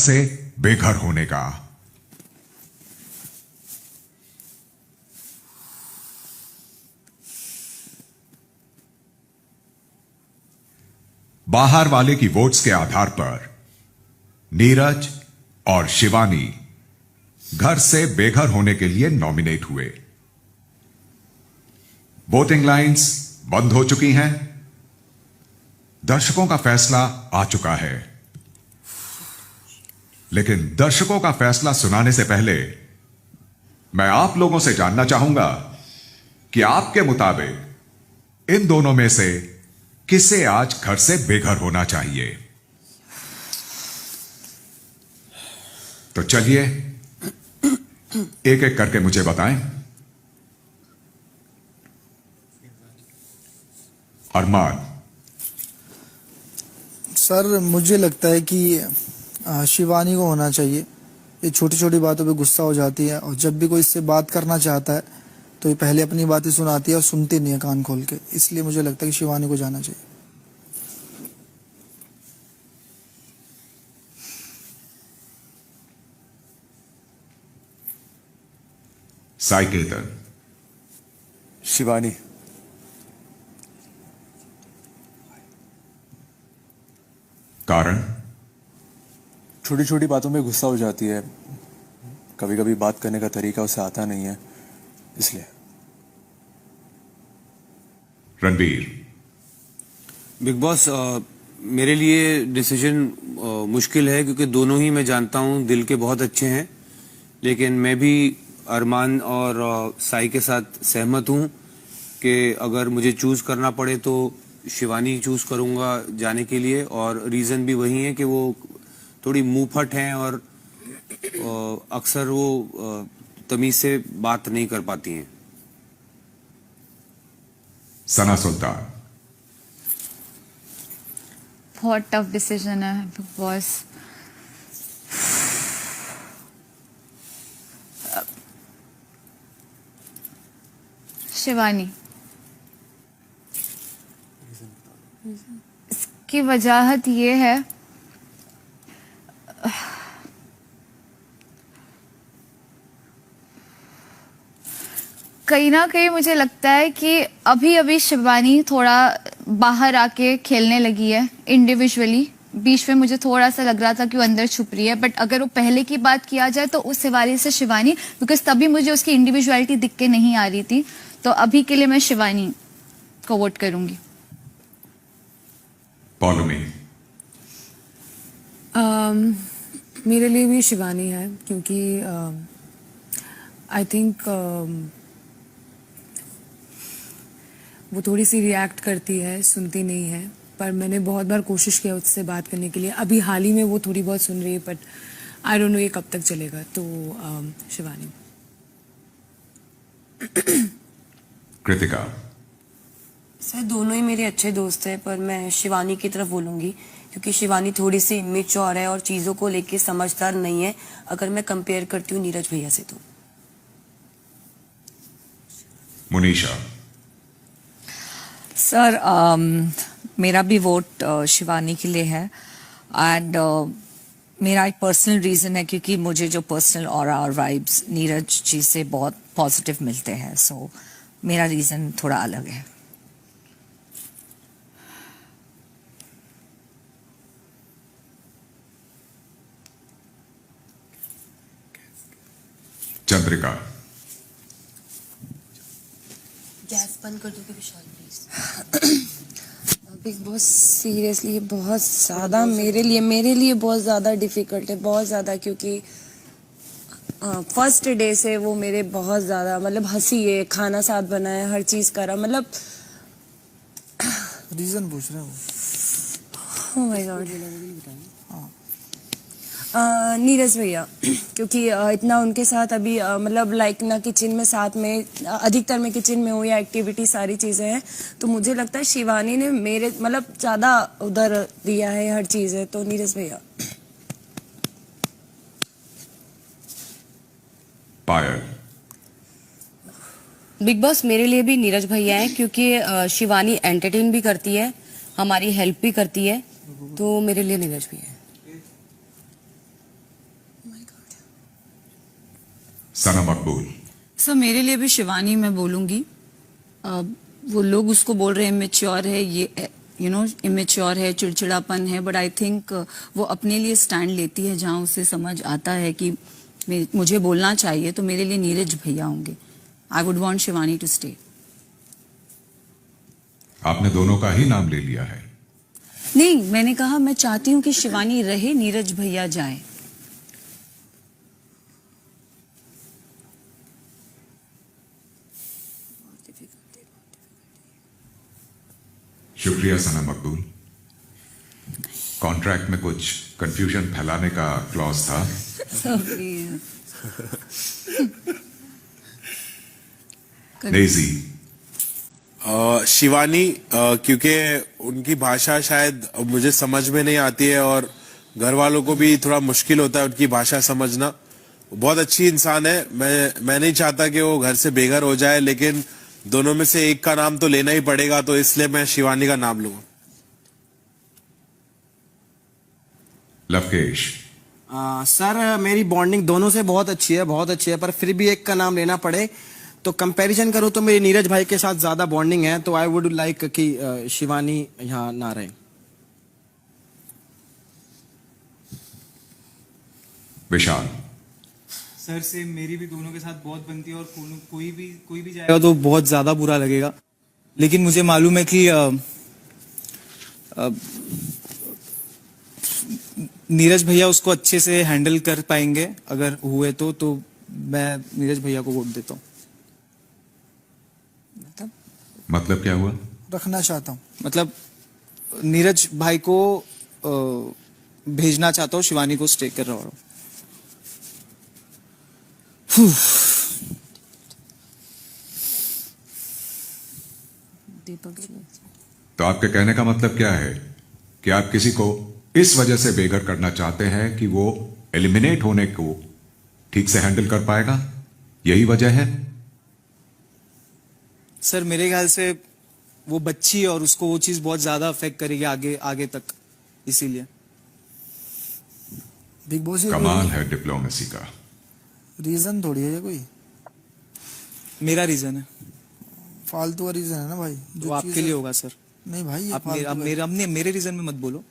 से बेघर होने का। बाहर वाले की वोट्स के आधार पर नीरज और शिवानी घर से बेघर होने के लिए नॉमिनेट हुए। वोटिंग लाइंस बंद हो चुकी हैं। दर्शकों का फैसला आ चुका है, लेकिन दर्शकों का फैसला सुनाने से पहले मैं आप लोगों से जानना चाहूंगा कि आपके मुताबिक इन दोनों में से किसे आज घर से बेघर होना चाहिए। तो चलिए एक एक करके मुझे बताएं। अरमान। सर मुझे लगता है कि शिवानी को होना चाहिए। ये छोटी छोटी बातों पे गुस्सा हो जाती है और जब भी कोई इससे बात करना चाहता है तो ये पहले अपनी बातें सुनाती है और सुनती नहीं है कान खोल के। इसलिए मुझे लगता है कि शिवानी को जाना चाहिए। साई केतन। शिवानी। कारण? छोटी छोटी बातों में गुस्सा हो जाती है, कभी कभी बात करने का तरीका उसे आता नहीं है, इसलिए। रणबीर। बिग बॉस, मेरे लिए डिसीजन मुश्किल है क्योंकि दोनों ही मैं जानता हूं दिल के बहुत अच्छे हैं, लेकिन मैं भी अरमान और साई के साथ सहमत हूं कि अगर मुझे चूज करना पड़े तो शिवानी चूज करूंगा जाने के लिए। और रीजन भी वही है कि वो थोड़ी मुंहफट हैं और अक्सर वो तमीज से बात नहीं कर पाती हैं। सना सुल्तान। बहुत टफ डिसीजन है बिग बॉस। शिवानी। इसकी वजह ये है, कहीं ना कहीं मुझे लगता है कि अभी अभी शिवानी थोड़ा बाहर आके खेलने लगी है इंडिविजुअली। बीच में मुझे थोड़ा सा लग रहा था कि वो अंदर छुप रही है, बट अगर वो पहले की बात किया जाए तो उस हवाले से शिवानी, बिकॉज तभी मुझे उसकी इंडिविजुअलिटी दिख के नहीं आ रही थी। तो अभी के लिए मैं शिवानी को वोट करूंगी। पौलमी। मेरे लिए भी शिवानी है क्योंकि आई थिंक वो थोड़ी सी रिएक्ट करती है, सुनती नहीं है। पर मैंने बहुत बार कोशिश किया उससे बात करने के लिए। अभी हाल ही में वो थोड़ी बहुत सुन रही है, बट आई डोंट नो ये कब तक चलेगा। तो शिवानी। कृतिका। सर दोनों ही मेरे अच्छे दोस्त हैं, पर मैं शिवानी की तरफ बोलूंगी क्योंकि शिवानी थोड़ी सी इमेच्योर है और चीज़ों को लेके समझदार नहीं है, अगर मैं कंपेयर करती हूँ नीरज भैया से। तो मुनीषा। सर मेरा भी वोट शिवानी के लिए है। एंड मेरा एक पर्सनल रीज़न है क्योंकि मुझे जो पर्सनल ऑरा और वाइब्स नीरज जी से बहुत पॉजिटिव मिलते हैं। सो मेरा रीज़न थोड़ा अलग है। चंद्रिका। गैस बंद कर दोगे विशाल प्लीज। बिग बॉस सीरियसली बहुत ज़्यादा मेरे लिए बहुत ज़्यादा डिफ़िकल्ट है, बहुत ज़्यादा। क्योंकि फर्स्ट डे से वो मेरे बहुत ज़्यादा मतलब हंसी है, खाना साथ बनाया, हर चीज़ करा, मतलब रीजन पूछ रहे हो। Oh my God. नीरज भैया क्योंकि इतना उनके साथ अभी मतलब लाइक ना किचन में साथ में अधिकतर मैं किचन में हूँ या एक्टिविटी सारी चीज़ें हैं, तो मुझे लगता है शिवानी ने मेरे मतलब ज़्यादा उधर दिया है हर चीज़ है। तो नीरज भैया। पायल। बिग बॉस मेरे लिए भी नीरज भैया है क्योंकि शिवानी एंटरटेन भी करती है, हमारी हेल्प भी करती है, तो मेरे लिए नीरज भैया है। सना मकबूल। सर मेरे लिए भी शिवानी मैं बोलूंगी। वो लोग उसको बोल रहे हैं इमेच्योर है, ये इमेच्योर है, चिड़चिड़ापन है, बट आई थिंक वो अपने लिए स्टैंड लेती है जहां उसे समझ आता है कि मुझे बोलना चाहिए, तो मेरे लिए नीरज भैया होंगे। I would want Shivani to stay. आपने दोनों का ही नाम ले लिया है। नहीं, मैंने कहा मैं चाहती हूँ कि शिवानी रहे, नीरज भैया जाए। शुक्रिया सना मकबूल। कॉन्ट्रैक्ट में कुछ कंफ्यूजन फैलाने का क्लॉज था। डेजी। शिवानी, क्योंकि उनकी भाषा शायद मुझे समझ में नहीं आती है और घर वालों को भी थोड़ा मुश्किल होता है उनकी भाषा समझना। बहुत अच्छी इंसान है, मैं नहीं चाहता कि वो घर से बेघर हो जाए, लेकिन दोनों में से एक का नाम तो लेना ही पड़ेगा, तो इसलिए मैं शिवानी का नाम लूंगा। लवकेश। सर मेरी बॉन्डिंग दोनों से बहुत अच्छी है, पर फिर भी एक का नाम लेना पड़े तो कंपैरिजन करूं तो मेरी नीरज भाई के साथ ज्यादा बॉन्डिंग है, तो आई वुड लाइक कि शिवानी यहाँ ना रहे। विशाल। सर से मेरी भी दोनों के साथ बहुत बनती है और कोई भी जाएगा तो बहुत ज्यादा बुरा लगेगा, लेकिन मुझे मालूम है कि नीरज भैया उसको अच्छे से हैंडल कर पाएंगे। अगर हुए तो मैं नीरज भैया को वोट देता हूँ। मतलब क्या हुआ? रखना चाहता हूँ, मतलब नीरज भाई को भेजना चाहता हूँ, शिवानी को स्टे कर रहा हूँ। दीपक जी, तो आपके कहने का मतलब क्या है कि आप किसी को इस वजह से बेघर करना चाहते हैं कि वो एलिमिनेट होने को ठीक से हैंडल कर पाएगा, यही वजह है? सर मेरे ख्याल से वो बच्ची है और उसको वो चीज बहुत ज्यादा अफेक्ट करेगी आगे तक, इसीलिए। बिग बॉस ये कमाल है डिप्लोमेसी का। रीजन थोड़ी है ये, कोई मेरा रीजन है, फालतू का रीजन है ना भाई। जो आपके लिए होगा सर। नहीं भाई, ये आप फालतू है। मेरे रीजन में मत बोलो।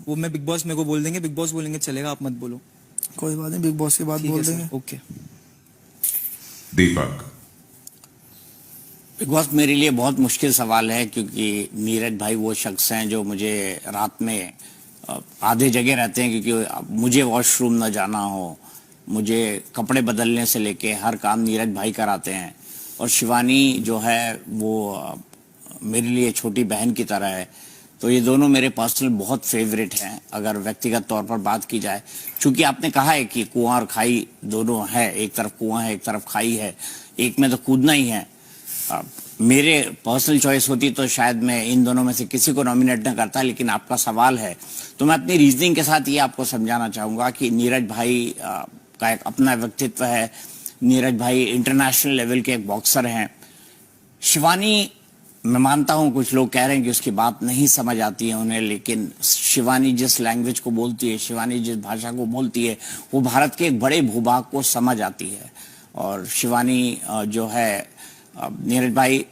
वो मैं बिग बॉस मेरे को बोल देंगे, बिग बॉस बोलेंगे चलेगा, आप मत बोलो। कोई बात नहीं, बिग बॉस की बात ठीक बोल है देंगे। Sir, okay. दीपक। बिग बॉस मेरे लिए बहुत मुश्किल सवाल है, क्योंकि नीरज भाई वो शख्स हैं जो मुझे रात में आधे जगह रहते हैं, क्योंकि मुझे वॉशरूम न जाना हो, मुझे कपड़े बदलने से लेके हर काम नीरज भाई कराते हैं। और शिवानी जो है वो मेरे लिए छोटी बहन की तरह है, तो ये दोनों मेरे पर्सनल बहुत फेवरेट हैं अगर व्यक्तिगत तौर पर बात की जाए। चूंकि आपने कहा है कि कुआं और खाई दोनों है, एक तरफ कुआं है एक तरफ खाई है, एक में तो कूदना ही है। मेरे पर्सनल चॉइस होती तो शायद मैं इन दोनों में से किसी को नॉमिनेट न करता, लेकिन आपका सवाल है तो मैं अपनी रीजनिंग के साथ ये आपको समझाना चाहूँगा कि नीरज भाई का एक अपना व्यक्तित्व है। नीरज भाई इंटरनेशनल लेवल के एक बॉक्सर हैं। शिवानी, मैं मानता हूं कुछ लोग कह रहे हैं कि उसकी बात नहीं समझ आती है उन्हें, लेकिन शिवानी जिस लैंग्वेज को बोलती है, शिवानी जिस भाषा को बोलती है, वो भारत के एक बड़े भूभाग को समझ आती है। और शिवानी जो है, नीरज भाई,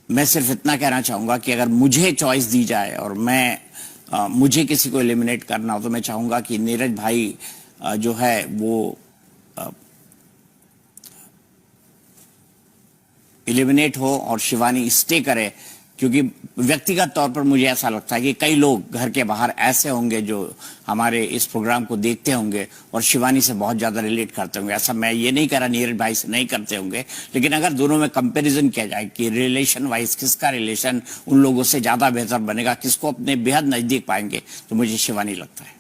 मैं सिर्फ इतना कहना चाहूंगा कि अगर मुझे चॉइस दी जाए और मुझे किसी को एलिमिनेट करना हो, तो मैं चाहूंगा कि नीरज भाई जो है वो एलिमिनेट हो और शिवानी स्टे करे। क्योंकि व्यक्तिगत तौर पर मुझे ऐसा लगता है कि कई लोग घर के बाहर ऐसे होंगे जो हमारे इस प्रोग्राम को देखते होंगे और शिवानी से बहुत ज्यादा रिलेट करते होंगे। ऐसा मैं ये नहीं कह रहा नीरज भाई से नहीं करते होंगे, लेकिन अगर दोनों में कंपैरिजन किया जाए कि रिलेशन वाइज किसका रिलेशन उन लोगों से ज्यादा बेहतर बनेगा, किसको अपने बेहद नजदीक पाएंगे, तो मुझे शिवानी लगता है।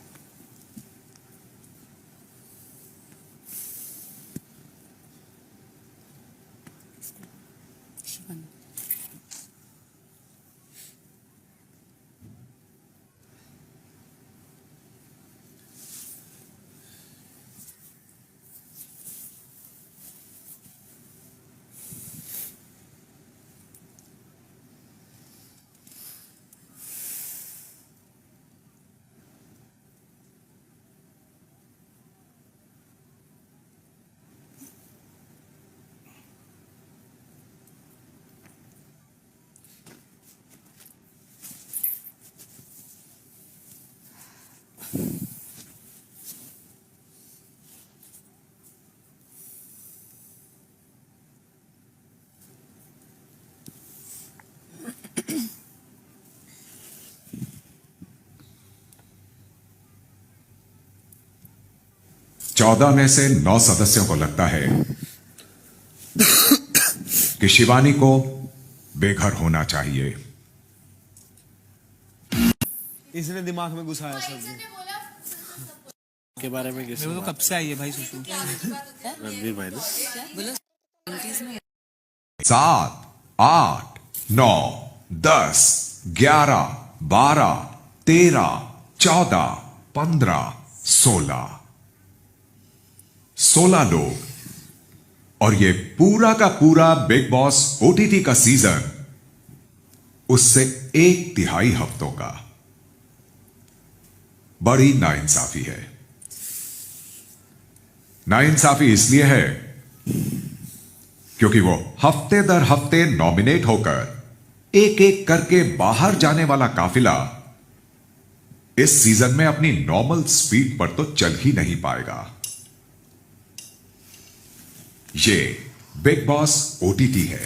14 में से 9 सदस्यों को लगता है कि शिवानी को बेघर होना चाहिए। इसने दिमाग में घुसाया सब के बारे में मेरे को तो कब से आई है भाई सुसु। रणवीर भाई ने 7, 8, 9, 10, 11, 12, 13, 14, 15, 16 लोग, और ये पूरा का पूरा बिग बॉस ओटीटी का सीजन उससे 1/3 हफ्तों का। बड़ी नाइंसाफी है। नाइंसाफी इसलिए है क्योंकि वो हफ्ते दर हफ्ते नॉमिनेट होकर एक एक करके बाहर जाने वाला काफिला इस सीजन में अपनी नॉर्मल स्पीड पर तो चल ही नहीं पाएगा। ये बिग बॉस ओटीटी है।